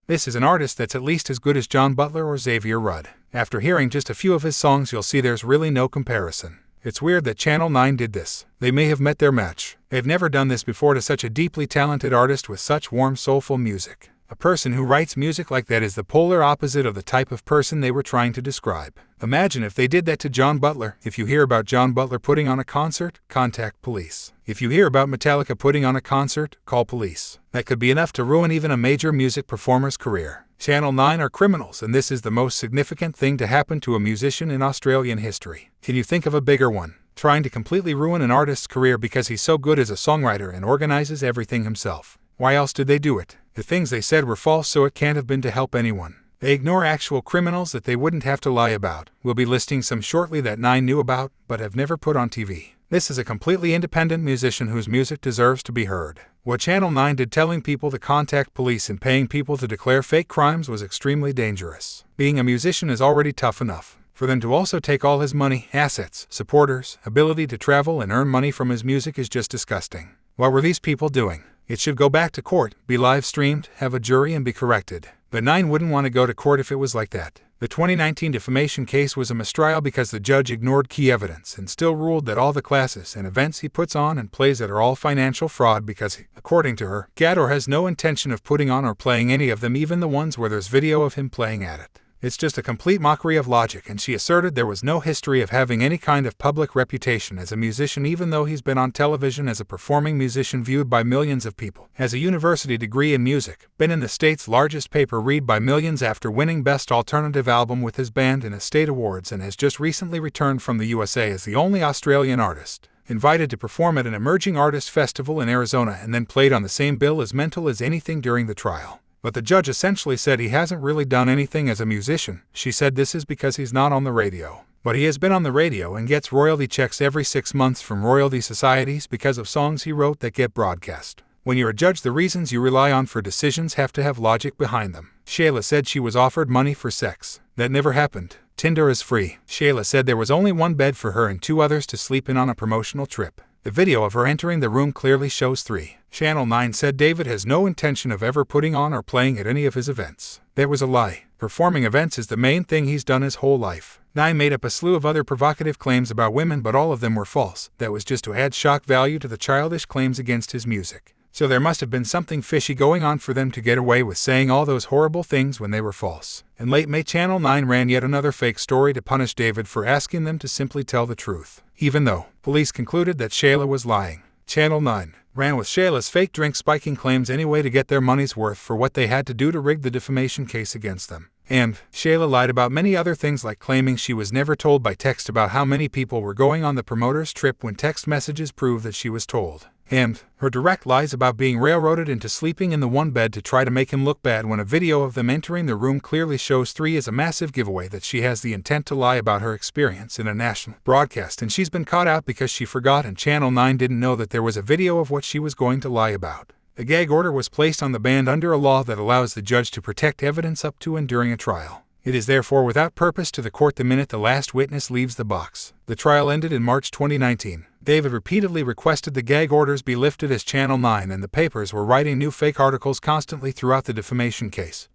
This is an artist that's at least as good as John Butler or Xavier Rudd. After hearing just a few of his songs, you'll see there's really no comparison. It's weird that Channel 9 did this. They may have met their match. They've never done this before to such a deeply talented artist with such warm, soulful music. A person who writes music like that is the polar opposite of the type of person they were trying to describe. Imagine if they did that to John Butler. If you hear about John Butler putting on a concert, contact police. If you hear about Metallica putting on a concert, call police. That could be enough to ruin even a major music performer's career. Channel 9 are criminals, and this is the most significant thing to happen to a musician in Australian history. Can you think of a bigger one? Trying to completely ruin an artist's career because he's so good as a songwriter and organizes everything himself. Why else did they do it? The things they said were false, so it can't have been to help anyone. They ignore actual criminals that they wouldn't have to lie about. We'll be listing some shortly that 9 knew about, but have never put on TV. This is a completely independent musician whose music deserves to be heard. What Channel 9 did, telling people to contact police and paying people to declare fake crimes, was extremely dangerous. Being a musician is already tough enough. For them to also take all his money, assets, supporters, ability to travel and earn money from his music is just disgusting. What were these people doing? It should go back to court, be live streamed, have a jury, and be corrected. But 9 wouldn't want to go to court if it was like that. The 2019 defamation case was a mistrial because the judge ignored key evidence and still ruled that all the classes and events he puts on and plays at are all financial fraud because, according to her, Gador has no intention of putting on or playing any of them, even the ones where there's video of him playing at it. It's just a complete mockery of logic, and she asserted there was no history of having any kind of public reputation as a musician, even though he's been on television as a performing musician viewed by millions of people, has a university degree in music, been in the state's largest paper read by millions after winning Best Alternative Album with his band in a state awards, and has just recently returned from the USA as the only Australian artist invited to perform at an emerging artist festival in Arizona, and then played on the same bill as Mental as Anything during the trial. But the judge essentially said he hasn't really done anything as a musician. She said this is because he's not on the radio. But he has been on the radio and gets royalty checks every 6 months from royalty societies because of songs he wrote that get broadcast. When you're a judge, the reasons you rely on for decisions have to have logic behind them. Shayla said she was offered money for sex. That never happened. Tinder is free. Shayla said there was only one bed for her and 2 others to sleep in on a promotional trip. The video of her entering the room clearly shows 3. Channel 9 said David has no intention of ever putting on or playing at any of his events. That was a lie. Performing events is the main thing he's done his whole life. 9 made up a slew of other provocative claims about women, but all of them were false. That was just to add shock value to the childish claims against his music. So there must have been something fishy going on for them to get away with saying all those horrible things when they were false. In late May, Channel 9 ran yet another fake story to punish David for asking them to simply tell the truth, even though police concluded that Shayla was lying. Channel 9 ran with Shayla's fake drink-spiking claims anyway to get their money's worth for what they had to do to rig the defamation case against them. And Shayla lied about many other things, like claiming she was never told by text about how many people were going on the promoter's trip when text messages prove that she was told. And her direct lies about being railroaded into sleeping in the one bed to try to make him look bad when a video of them entering the room clearly shows 3 is a massive giveaway that she has the intent to lie about her experience in a national broadcast, and she's been caught out because she forgot and Channel 9 didn't know that there was a video of what she was going to lie about. A gag order was placed on the band under a law that allows the judge to protect evidence up to and during a trial. It is therefore without purpose to the court the minute the last witness leaves the box. The trial ended in March 2019. David repeatedly requested the gag orders be lifted as Channel 9 and the papers were writing new fake articles constantly throughout the defamation case.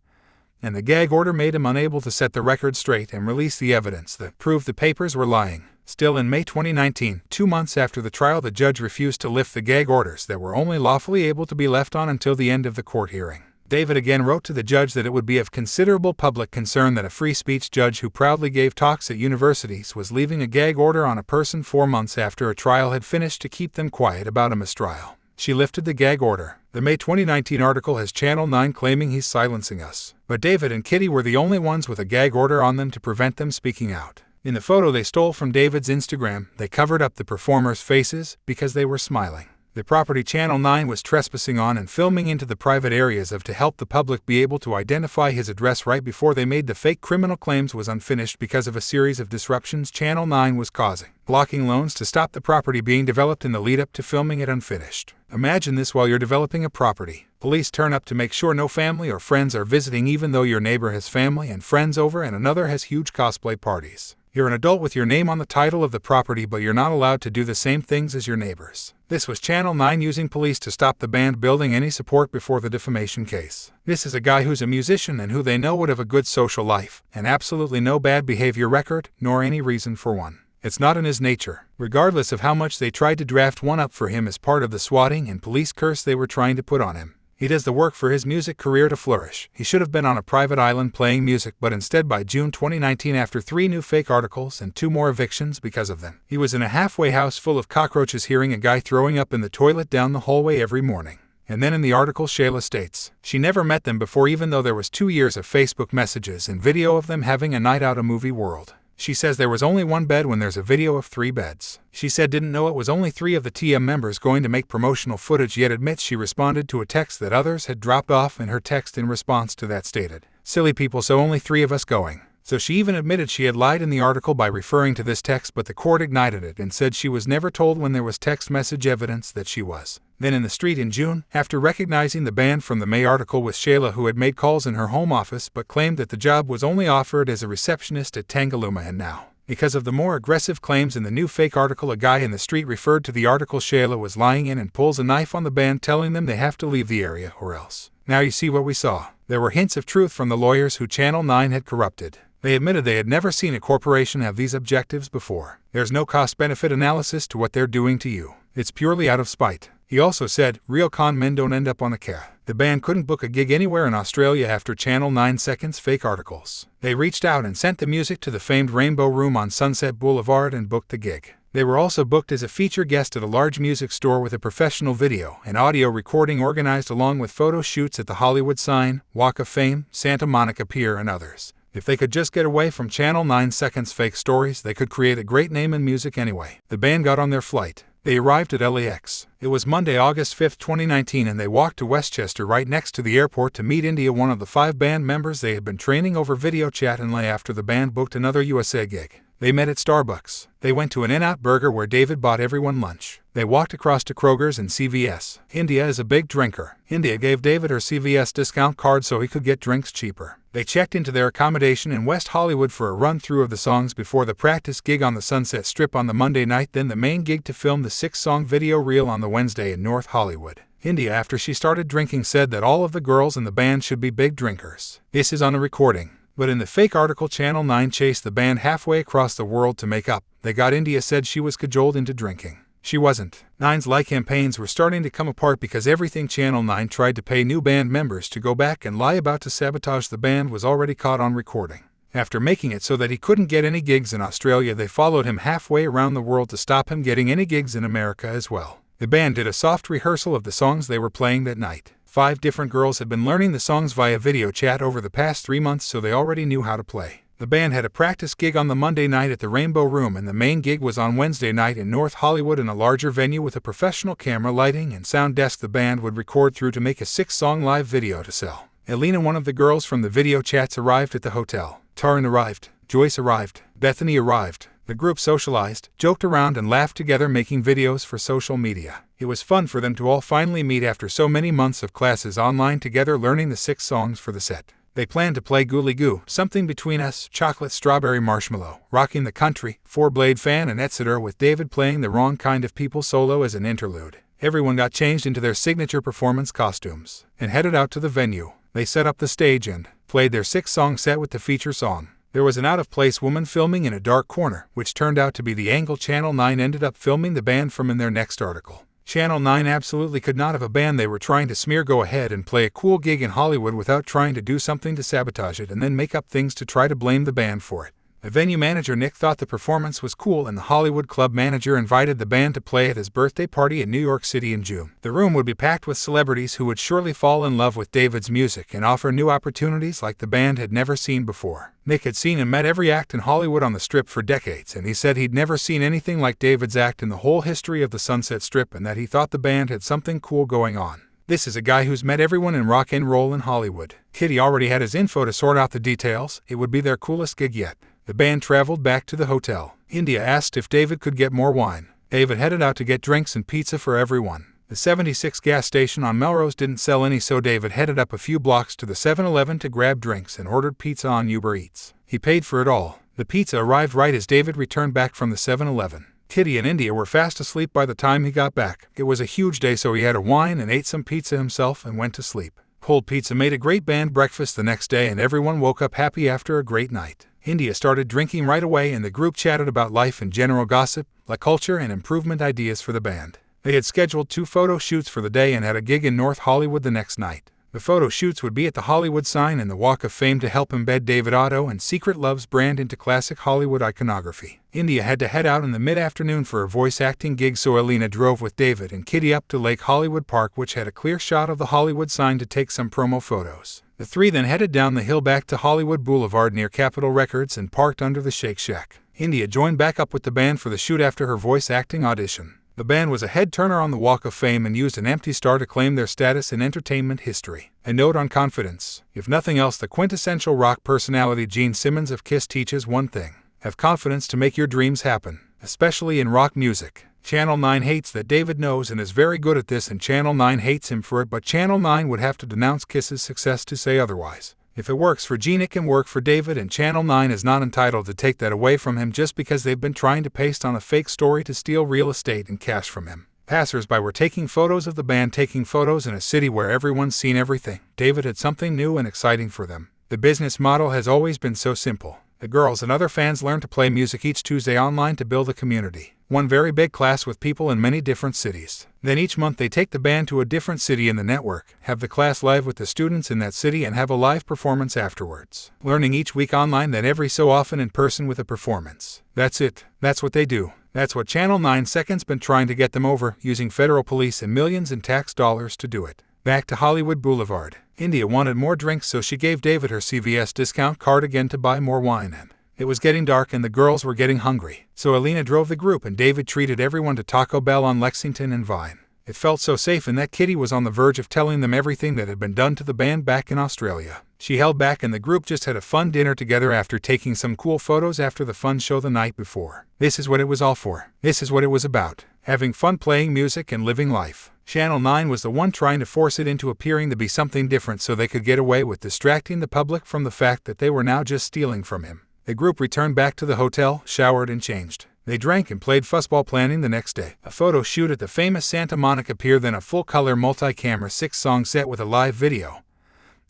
And the gag order made him unable to set the record straight and release the evidence that proved the papers were lying. Still, in May 2019, 2 months after the trial, the judge refused to lift the gag orders that were only lawfully able to be left on until the end of the court hearing. David again wrote to the judge that it would be of considerable public concern that a free speech judge who proudly gave talks at universities was leaving a gag order on a person 4 months after a trial had finished to keep them quiet about a mistrial. She lifted the gag order. The May 2019 article has Channel 9 claiming he's silencing us. But David and Kitty were the only ones with a gag order on them to prevent them speaking out. In the photo they stole from David's Instagram, they covered up the performers' faces because they were smiling. The property Channel 9 was trespassing on and filming into the private areas of to help the public be able to identify his address right before they made the fake criminal claims was unfinished because of a series of disruptions Channel 9 was causing, blocking loans to stop the property being developed in the lead-up to filming it unfinished. Imagine this while you're developing a property. Police turn up to make sure no family or friends are visiting even though your neighbor has family and friends over and another has huge cosplay parties. You're an adult with your name on the title of the property, but you're not allowed to do the same things as your neighbors. This was Channel 9 using police to stop the band building any support before the defamation case. This is a guy who's a musician and who they know would have a good social life, and absolutely no bad behavior record, nor any reason for one. It's not in his nature, regardless of how much they tried to draft one up for him as part of the swatting and police curse they were trying to put on him. He does the work for his music career to flourish. He should have been on a private island playing music, but instead by June 2019, after 3 new fake articles and 2 more evictions because of them, he was in a halfway house full of cockroaches hearing a guy throwing up in the toilet down the hallway every morning. And then in the article, Shayla states she never met them before, even though there was 2 years of Facebook messages and video of them having a night out at Movie World. She says there was only 1 bed when there's a video of 3 beds. She said didn't know it was only 3 of the TM members going to make promotional footage, yet admits she responded to a text that others had dropped off, and her text in response to that stated, "Silly people, so only 3 of us going." So she even admitted she had lied in the article by referring to this text, but the court ignited it and said she was never told when there was text message evidence that she was. Then in the street in June, after recognizing the band from the May article with Shayla, who had made calls in her home office but claimed that the job was only offered as a receptionist at Tangalooma, and now, because of the more aggressive claims in the new fake article, a guy in the street referred to the article Shayla was lying in and pulls a knife on the band, telling them they have to leave the area or else. Now you see what we saw. There were hints of truth from the lawyers who Channel 9 had corrupted. They admitted they had never seen a corporation have these objectives before. There's no cost-benefit analysis to what they're doing to you. It's purely out of spite. He also said, real con men don't end up on a ca. The band couldn't book a gig anywhere in Australia after Channel 9 Seconds fake articles. They reached out and sent the music to the famed Rainbow Room on Sunset Boulevard and booked the gig. They were also booked as a feature guest at a large music store with a professional video and audio recording organized, along with photo shoots at the Hollywood Sign, Walk of Fame, Santa Monica Pier, and others. If they could just get away from Channel 9 Seconds fake stories, they could create a great name in music anyway. The band got on their flight. They arrived at LAX. It was Monday, August 5, 2019, and they walked to Westchester, right next to the airport, to meet India, one of the 5 band members they had been training over video chat and lay after the band booked another USA gig. They met at Starbucks. They went to an In-N-Out Burger where David bought everyone lunch. They walked across to Kroger's and CVS. India is a big drinker. India gave David her CVS discount card so he could get drinks cheaper. They checked into their accommodation in West Hollywood for a run-through of the songs before the practice gig on the Sunset Strip on the Monday night, then the main gig to film the 6-song video reel on the Wednesday in North Hollywood. India, after she started drinking, said that all of the girls in the band should be big drinkers. This is on a recording. But in the fake article, Channel 9 chased the band halfway across the world to make up. They got India said she was cajoled into drinking. She wasn't. Nine's like campaigns were starting to come apart because everything Channel 9 tried to pay new band members to go back and lie about to sabotage the band was already caught on recording. After making it so that he couldn't get any gigs in Australia, they followed him halfway around the world to stop him getting any gigs in America as well. The band did a soft rehearsal of the songs they were playing that night. 5 different girls had been learning the songs via video chat over the past 3 months, so they already knew how to play. The band had a practice gig on the Monday night at the Rainbow Room, and the main gig was on Wednesday night in North Hollywood in a larger venue with a professional camera, lighting, and sound desk the band would record through to make a 6-song live video to sell. Elena, one of the girls from the video chats, arrived at the hotel. Taryn arrived. Joyce arrived. Bethany arrived. The group socialized, joked around, and laughed together, making videos for social media. It was fun for them to all finally meet after so many months of classes online together, learning the 6 songs for the set. They planned to play Ghoulie Goo, Something Between Us, Chocolate Strawberry Marshmallow, Rocking the Country, 4-Blade Fan, and etc., with David playing The Wrong Kind of People solo as an interlude. Everyone got changed into their signature performance costumes and headed out to the venue. They set up the stage and played their 6-song set with the feature song. There was an out-of-place woman filming in a dark corner, which turned out to be the angle Channel 9 ended up filming the band from in their next article. Channel 9 absolutely could not have a band they were trying to smear go ahead and play a cool gig in Hollywood without trying to do something to sabotage it and then make up things to try to blame the band for it. The venue manager Nick thought the performance was cool, and the Hollywood club manager invited the band to play at his birthday party in New York City in June. The room would be packed with celebrities who would surely fall in love with David's music and offer new opportunities like the band had never seen before. Nick had seen and met every act in Hollywood on the Strip for decades, and he said he'd never seen anything like David's act in the whole history of the Sunset Strip, and that he thought the band had something cool going on. This is a guy who's met everyone in rock and roll in Hollywood. Kitty already had his info to sort out the details. It would be their coolest gig yet. The band traveled back to the hotel. India asked if David could get more wine. David headed out to get drinks and pizza for everyone. The 76 gas station on Melrose didn't sell any, so David headed up a few blocks to the 7-Eleven to grab drinks and ordered pizza on Uber Eats. He paid for it all. The pizza arrived right as David returned back from the 7-Eleven. Kitty and India were fast asleep by the time he got back. It was a huge day, so he had a wine and ate some pizza himself and went to sleep. Cold pizza made a great band breakfast the next day, and everyone woke up happy after a great night. India started drinking right away, and the group chatted about life and general gossip, like culture and improvement ideas for the band. They had scheduled 2 photo shoots for the day and had a gig in North Hollywood the next night. The photo shoots would be at the Hollywood sign and the Walk of Fame to help embed David Otto and Secret Love's brand into classic Hollywood iconography. India had to head out in the mid-afternoon for a voice acting gig, so Alina drove with David and Kitty up to Lake Hollywood Park, which had a clear shot of the Hollywood sign, to take some promo photos. The three then headed down the hill back to Hollywood Boulevard near Capitol Records and parked under the Shake Shack. India joined back up with the band for the shoot after her voice acting audition. The band was a head-turner on the Walk of Fame and used an empty star to claim their status in entertainment history. A note on confidence. If nothing else, the quintessential rock personality Gene Simmons of Kiss teaches one thing: have confidence to make your dreams happen, especially in rock music. Channel 9 hates that David knows and is very good at this, and Channel 9 hates him for it, but Channel 9 would have to denounce Kiss's success to say otherwise. If it works for Gene, it can work for David, and Channel 9 is not entitled to take that away from him just because they've been trying to paste on a fake story to steal real estate and cash from him. Passers-by were taking photos of the band taking photos in a city where everyone's seen everything. David had something new and exciting for them. The business model has always been so simple. The girls and other fans learn to play music each Tuesday online to build a community. One very big class with people in many different cities. Then each month they take the band to a different city in the network, have the class live with the students in that city, and have a live performance afterwards. Learning each week online, then every so often in person with a performance. That's it. That's what they do. That's what Channel 9 Second's been trying to get them over, using federal police and millions in tax dollars to do it. Back to Hollywood Boulevard. India wanted more drinks, so she gave David her CVS discount card again to buy more wine in. It was getting dark and the girls were getting hungry, so Alina drove the group and David treated everyone to Taco Bell on Lexington and Vine. It felt so safe in that Kitty was on the verge of telling them everything that had been done to the band back in Australia. She held back and the group just had a fun dinner together after taking some cool photos after the fun show the night before. This is what it was all for. This is what it was about. Having fun playing music and living life. Channel 9 was the one trying to force it into appearing to be something different so they could get away with distracting the public from the fact that they were now just stealing from him. The group returned back to the hotel, showered and changed. They drank and played fuzzball, planning the next day. A photo shoot at the famous Santa Monica Pier, then a full-color multi-camera 6-song set with a live video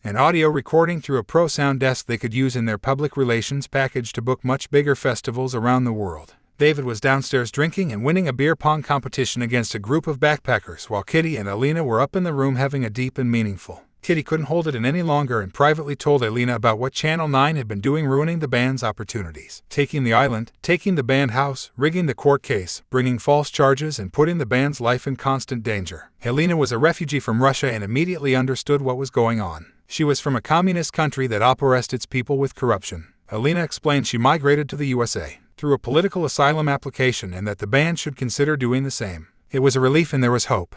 and audio recording through a pro sound desk they could use in their public relations package to book much bigger festivals around the world. David was downstairs drinking and winning a beer pong competition against a group of backpackers, while Kitty and Alina were up in the room having a deep and meaningful. Kitty couldn't hold it in any longer and privately told Alina about what Channel 9 had been doing, ruining the band's opportunities. Taking the island, taking the band house, rigging the court case, bringing false charges, and putting the band's life in constant danger. Alina was a refugee from Russia and immediately understood what was going on. She was from a communist country that oppressed its people with corruption. Alina explained she migrated to the USA through a political asylum application and that the band should consider doing the same. It was a relief and there was hope.